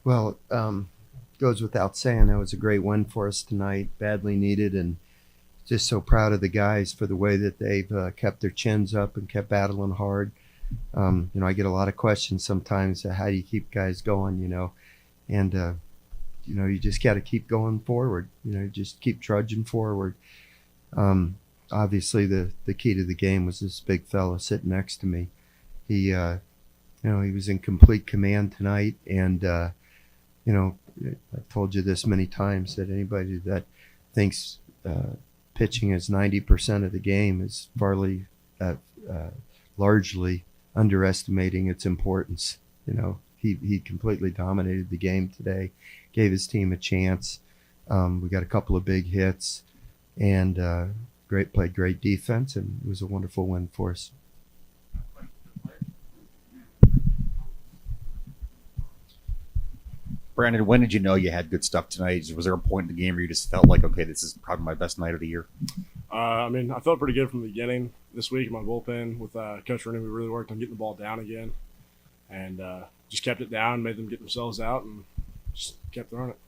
Well, goes without saying that was a great win for us tonight, badly needed, and just so proud of the guys for the way that they've kept their chins up and kept battling hard. I get a lot of questions sometimes. How do you keep guys going? And you just got to keep going forward. Just keep trudging forward. Obviously, the key to the game was this big fella sitting next to me. He was in complete command tonight, and I've told you this many times that anybody that thinks pitching is 90% of the game is largely underestimating its importance. He completely dominated the game today, gave his team a chance. We got a couple of big hits, and played great defense, and it was a wonderful win for us. Brandon, when did you know you had good stuff tonight? Was there a point in the game where you just felt like, okay, this is probably my best night of the year? I felt pretty good from the beginning this week in my bullpen with Coach Rennie. We really worked on getting the ball down again, and just kept it down, made them get themselves out, and just kept throwing it.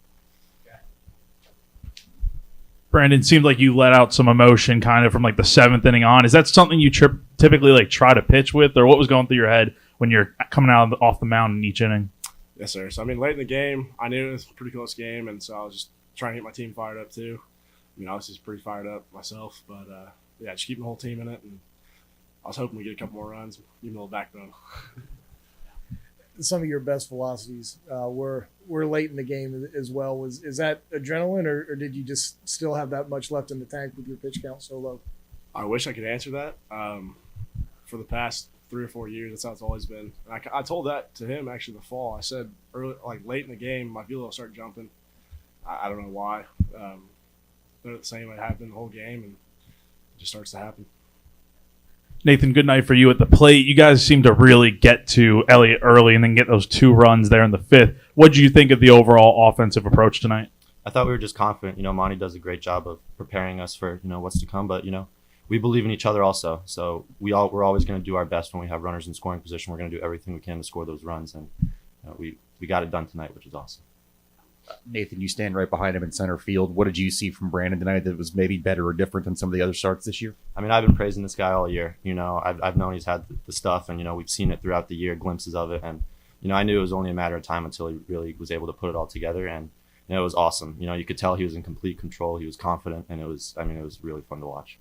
Brandon, seemed like you let out some emotion kind of from like the seventh inning on. Is that something you typically like try to pitch with, or what was going through your head when you're coming out off the mound in each inning? Yes, sir. So, late in the game, I knew it was a pretty close game, and so I was just trying to get my team fired up too. I was just pretty fired up myself, but just keeping the whole team in it, and I was hoping we get a couple more runs, even a little backbone. Some of your best velocities were late in the game as well. Is that adrenaline, or did you just still have that much left in the tank with your pitch count so low? I wish I could answer that. For the past 3 or 4 years, that's how it's always been. And I told that to him actually in the fall. I said late in the game, my velo will start jumping. I don't know why. They're the same. It happened the whole game, and it just starts to happen. Nathan, good night for you at the plate. You guys seem to really get to Elliott early and then get those 2 runs there in the 5th. What did you think of the overall offensive approach tonight? I thought we were just confident. Monty does a great job of preparing us for, what's to come. But, we believe in each other also. So we're always going to do our best when we have runners in scoring position. We're going to do everything we can to score those runs. And we got it done tonight, which is awesome. Nathan, you stand right behind him in center field. What did you see from Brandon tonight that was maybe better or different than some of the other starts this year? I've been praising this guy all year. I've known he's had the stuff, and, we've seen it throughout the year, glimpses of it. And, I knew it was only a matter of time until he really was able to put it all together. And, it was awesome. You could tell he was in complete control. He was confident, and it was really fun to watch.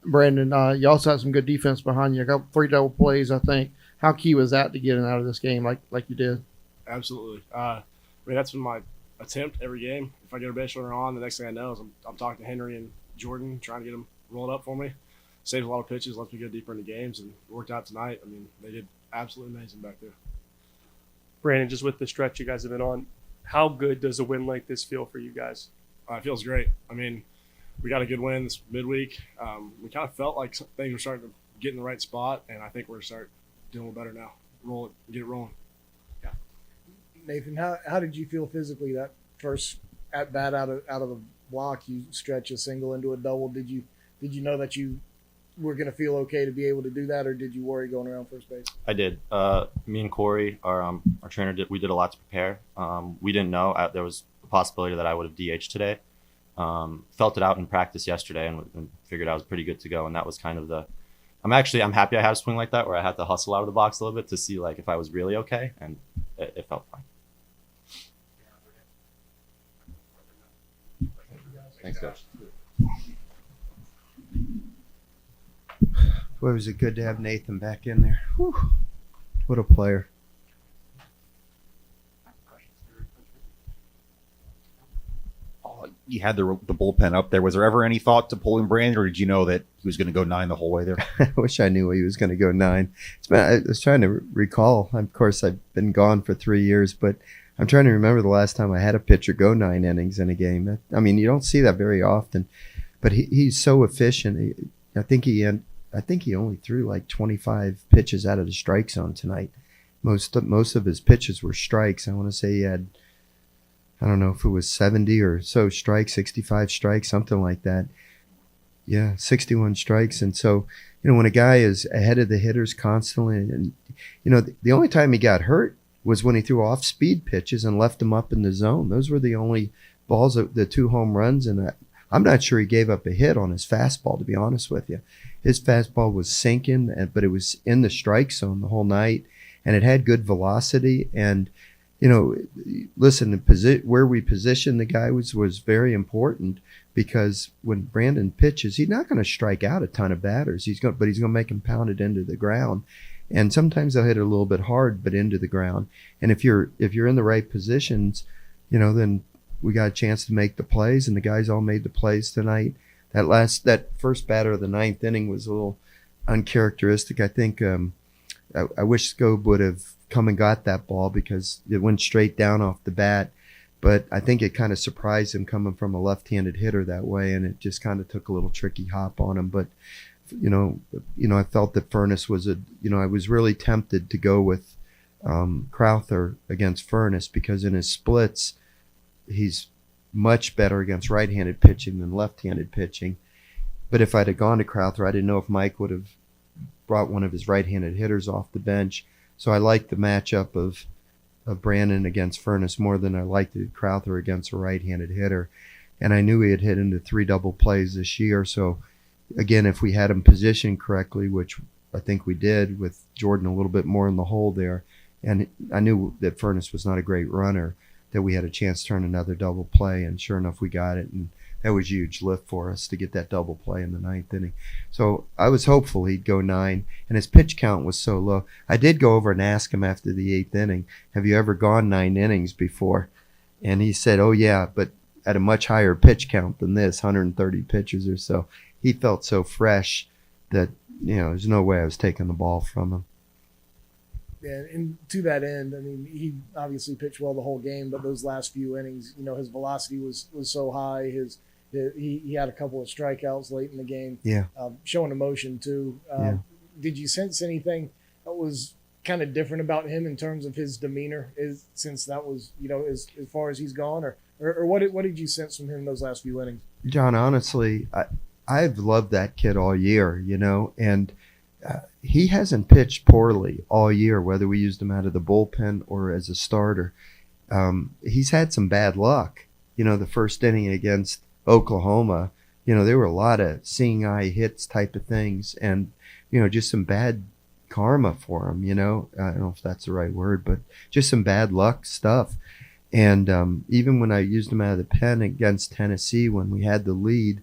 Brandon, you also had some good defense behind you. I got 3 double plays, I think. How key was that to getting out of this game like you did? Absolutely. That's been my attempt every game. If I get a base runner on, the next thing I know is I'm talking to Henry and Jordan, trying to get them rolled up for me. Saves a lot of pitches, lets me go deeper into games, and it worked out tonight. They did absolutely amazing back there. Brandon, just with the stretch you guys have been on, how good does a win like this feel for you guys? It feels great. We got a good win this midweek. We kind of felt like things were starting to get in the right spot, and I think we're starting to do a little better now. Roll it, get it rolling. Nathan, how did you feel physically that first at bat out of the block? You stretch a single into a double. Did you know that you were going to feel okay to be able to do that, or did you worry going around first base? I did. Me and Corey, our trainer, did a lot to prepare. We didn't know there was a possibility that I would have DH'd today. Felt it out in practice yesterday and figured I was pretty good to go. And that was kind of I'm happy I had a swing like that where I had to hustle out of the box a little bit to see if I was really okay, and it felt fine. Thanks, Coach. Boy, was it good to have Nathan back in there. Whew. What a player. You had the bullpen up there. Was there ever any thought to pulling Brandon, or did you know that he was going to go 9 the whole way there? I wish I knew he was going to go 9. I was trying to recall. Of course, I've been gone for 3 years, but I'm trying to remember the last time I had a pitcher go 9 innings in a game. You don't see that very often, but he's so efficient. I think he only threw like 25 pitches out of the strike zone tonight. Most of his pitches were strikes. I want to say he had, I don't know if it was 70 or so strikes, 65 strikes, something like that. Yeah, 61 strikes. And so, when a guy is ahead of the hitters constantly, and the only time he got hurt was when he threw off-speed pitches and left them up in the zone. Those were the only balls, the 2 home runs, and I'm not sure he gave up a hit on his fastball, to be honest with you. His fastball was sinking, but it was in the strike zone the whole night, and it had good velocity. And, listen, where we positioned the guy was very important, because when Brandon pitches, he's not going to strike out a ton of batters. But he's going to make them pound it into the ground. And sometimes they'll hit it a little bit hard, but into the ground. And if you're in the right positions, then we got a chance to make the plays, and the guys all made the plays tonight. That first batter of the 9th inning was a little uncharacteristic. I think I wish Scobe would have come and got that ball, because it went straight down off the bat. But I think it kind of surprised him coming from a left-handed hitter that way, and it just kind of took a little tricky hop on him. But I felt that Furness was I was really tempted to go with Crowther against Furness, because in his splits, he's much better against right-handed pitching than left-handed pitching. But if I'd have gone to Crowther, I didn't know if Mike would have brought one of his right-handed hitters off the bench. So I liked the matchup of Brandon against Furness more than I liked Crowther against a right-handed hitter. And I knew he had hit into 3 double plays this year. So, again, if we had him positioned correctly, which I think we did, with Jordan a little bit more in the hole there, and I knew that Furness was not a great runner, that we had a chance to turn another double play, and sure enough, we got it. And that was a huge lift for us to get that double play in the 9th inning. So I was hopeful he'd go 9, and his pitch count was so low. I did go over and ask him after the 8th inning, have you ever gone 9 innings before? And he said, oh, yeah, but at a much higher pitch count than this, 130 pitches or so. He felt so fresh that, there's no way I was taking the ball from him. Yeah, and to that end, I mean, he obviously pitched well the whole game, but those last few innings, his velocity was so high. He had a couple of strikeouts late in the game. Yeah. Showing emotion too. Yeah. Did you sense anything that was kind of different about him in terms of his demeanor, since that was, as far as he's gone, or what did you sense from him those last few innings? John, honestly, I've loved that kid all year, and he hasn't pitched poorly all year, whether we used him out of the bullpen or as a starter. He's had some bad luck. The first inning against Oklahoma, there were a lot of seeing eye hits type of things, and, just some bad karma for him, I don't know if that's the right word, but just some bad luck stuff. And even when I used him out of the pen against Tennessee when we had the lead,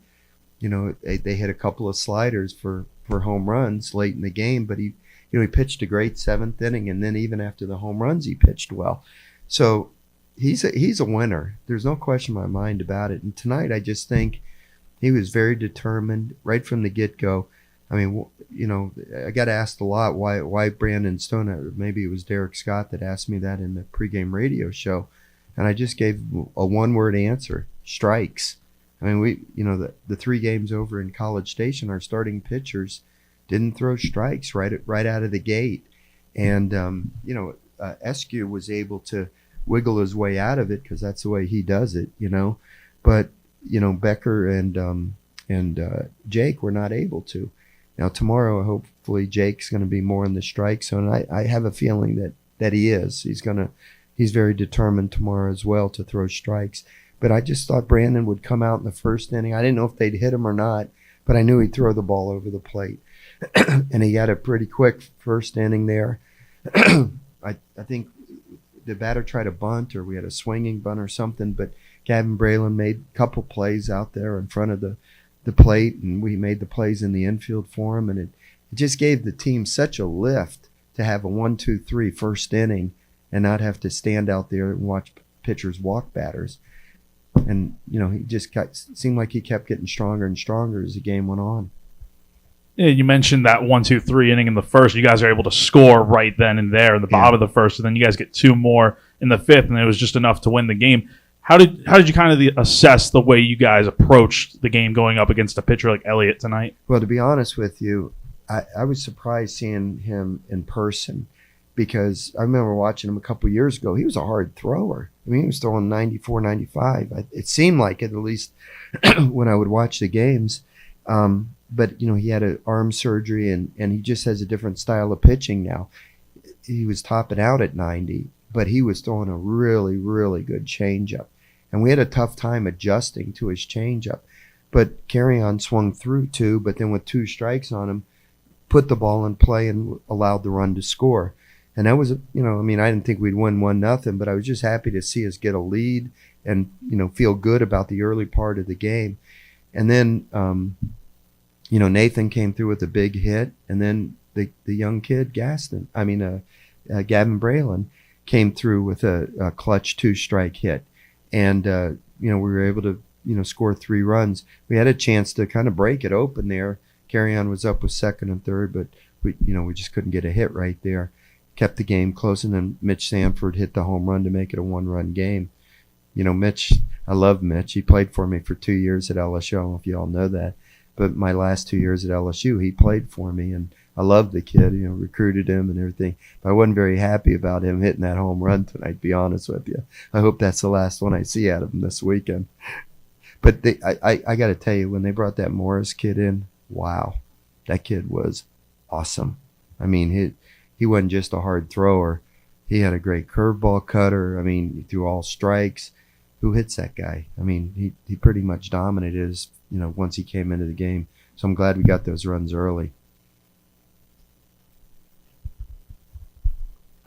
they hit a couple of sliders for home runs late in the game, but he pitched a great 7th inning, and then even after the home runs, he pitched well. So he's a winner. There's no question in my mind about it. And tonight, I just think he was very determined right from the get-go. I mean, I got asked a lot why Brandon Stone, or maybe it was Derek Scott that asked me that in the pregame radio show, and I just gave a one-word answer: strikes. I mean, the 3 games over in College Station, our starting pitchers didn't throw strikes right out of the gate. And, Eskew was able to wiggle his way out of it, because that's the way he does it, But, Becker and Jake were not able to. Now, tomorrow, hopefully, Jake's going to be more in the strike zone. I have a feeling that he is. He's very determined tomorrow as well to throw strikes. But I just thought Brandon would come out in the first inning. I didn't know if they'd hit him or not, but I knew he'd throw the ball over the plate. And he had a pretty quick first inning there. I think the batter tried a bunt, or we had a swinging bunt or something, but Gavin Braylon made a couple plays out there in front of the plate, and we made the plays in the infield for him. And it just gave the team such a lift to have a 1-2-3 first inning and not have to stand out there and watch pitchers walk batters. And, he just seemed like he kept getting stronger and stronger as the game went on. Yeah, you mentioned that 1-2-3 inning in the first. You guys are able to score right then and there in the bottom of the first, and then you guys get 2 more in the 5th, and it was just enough to win the game. How did you kind of assess the way you guys approached the game going up against a pitcher like Elliott tonight? Well, to be honest with you, I was surprised seeing him in person, because I remember watching him a couple years ago. He was a hard thrower. I mean, he was throwing 94, 95. It seemed like it, at least when I would watch the games. But, he had an arm surgery, and he just has a different style of pitching now. He was topping out at 90, but he was throwing a really, really good changeup. And we had a tough time adjusting to his changeup. But Carry-On swung through two, but then with 2 strikes on him, put the ball in play and allowed the run to score. And that was, I didn't think we'd win 1-0, but I was just happy to see us get a lead and, feel good about the early part of the game. And then, Nathan came through with a big hit, and then the young kid, Gavin Braylon, came through with a clutch 2-strike hit. And, we were able to, score 3 runs. We had a chance to kind of break it open there. Carry-On was up with second and third, but we just couldn't get a hit right there. Kept the game close, and then Mitch Sanford hit the home run to make it a 1-run game. Mitch, I love Mitch. He played for me for 2 years at LSU. I don't know if you all know that. But my last 2 years at LSU, he played for me, and I loved the kid, recruited him and everything. But I wasn't very happy about him hitting that home run tonight, to be honest with you. I hope that's the last one I see out of him this weekend. But I got to tell you, when they brought that Morris kid in, wow, that kid was awesome. He wasn't just a hard thrower. He had a great curveball cutter. He threw all strikes. Who hits that guy? He pretty much dominated us, once he came into the game. So I'm glad we got those runs early.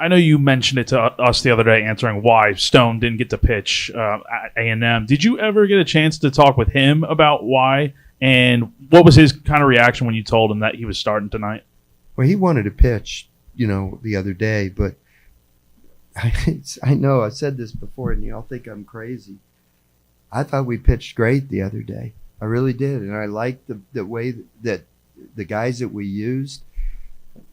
I know you mentioned it to us the other day, answering why Stone didn't get to pitch at A&M. Did you ever get a chance to talk with him about why? And what was his kind of reaction when you told him that he was starting tonight? Well, he wanted to pitch, the other day, but I know I've said this before, and y'all think I'm crazy. I thought we pitched great the other day. I really did, and I liked the way that the guys that we used.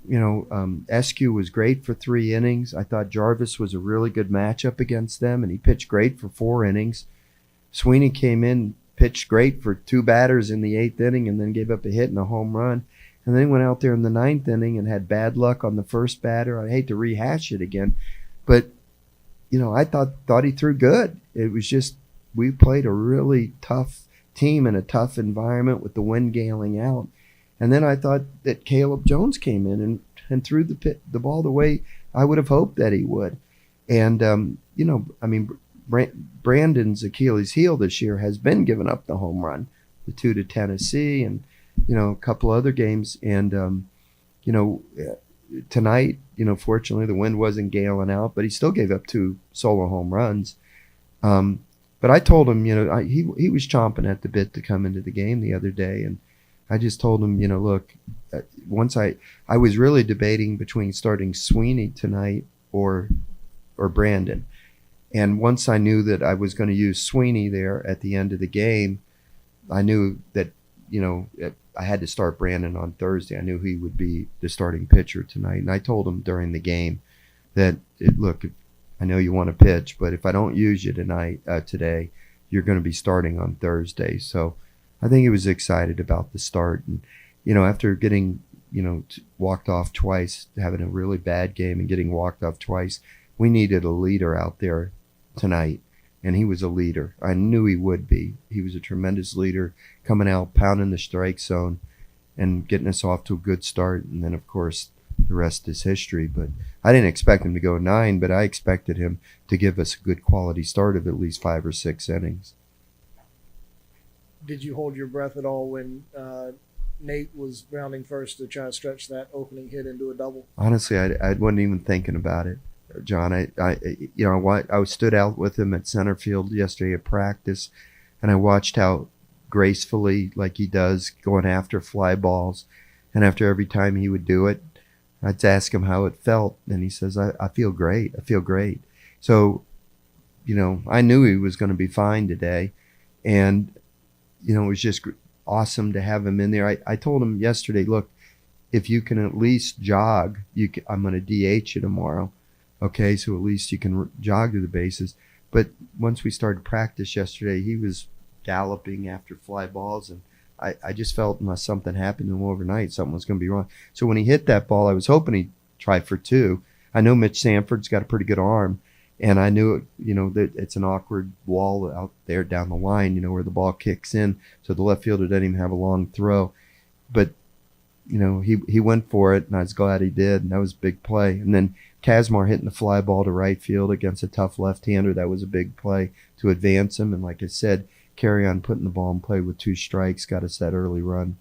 SQ was great for 3 innings. I thought Jarvis was a really good matchup against them, and he pitched great for 4 innings. Sweeney came in, pitched great for 2 batters in the 8th inning, and then gave up a hit and a home run. And then he went out there in the 9th inning and had bad luck on the first batter. I hate to rehash it again, but I thought he threw good. It was just we played a really tough team in a tough environment with the wind galing out. And then I thought that Caleb Jones came in and threw the ball the way I would have hoped that he would. And Brandon's Achilles heel this year has been giving up the home run, the 2 to Tennessee, and a couple other games. And tonight, fortunately the wind wasn't galing out, but he still gave up 2 solo home runs. But I told him, he was chomping at the bit to come into the game the other day, and I just told him, look, once I was really debating between starting Sweeney tonight or Brandon. And once I knew that I was going to use Sweeney there at the end of the game, I knew that, I had to start Brandon on Thursday. I knew he would be the starting pitcher tonight. And I told him during the game that, look, I know you want to pitch, but if I don't use you today, you're going to be starting on Thursday. So I think he was excited about the start. And, after getting, walked off twice, having a really bad game and getting walked off twice, we needed a leader out there tonight. And he was a leader. I knew he would be. He was a tremendous leader, coming out, pounding the strike zone and getting us off to a good start. And then, of course, the rest is history. But I didn't expect him to go 9, but I expected him to give us a good quality start of at least 5 or 6 innings. Did you hold your breath at all when Nate was rounding first to try to stretch that opening hit into a double? Honestly, I wasn't even thinking about it, John. I stood out with him at center field yesterday at practice, and I watched how gracefully, like he does, going after fly balls. And after every time he would do it, I'd ask him how it felt, and he says, I feel great. I feel great. So, I knew he was going to be fine today, and it was just awesome to have him in there. I told him yesterday, look, if you can at least jog, I'm going to DH you tomorrow. Okay, so at least you can jog to the bases. But once we started practice yesterday, he was galloping after fly balls, and I just felt unless something happened to him overnight, something was going to be wrong. So when he hit that ball, I was hoping he'd try for 2. I know Mitch Sanford's got a pretty good arm, and I knew, that it's an awkward wall out there down the line, where the ball kicks in, so the left fielder doesn't even have a long throw. But, he went for it, and I was glad he did, and that was a big play. And then Kazmar hitting the fly ball to right field against a tough left-hander, that was a big play to advance him. And like I said, carry on putting the ball in play with 2 strikes got us that early run.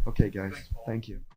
Okay, guys. Thank you.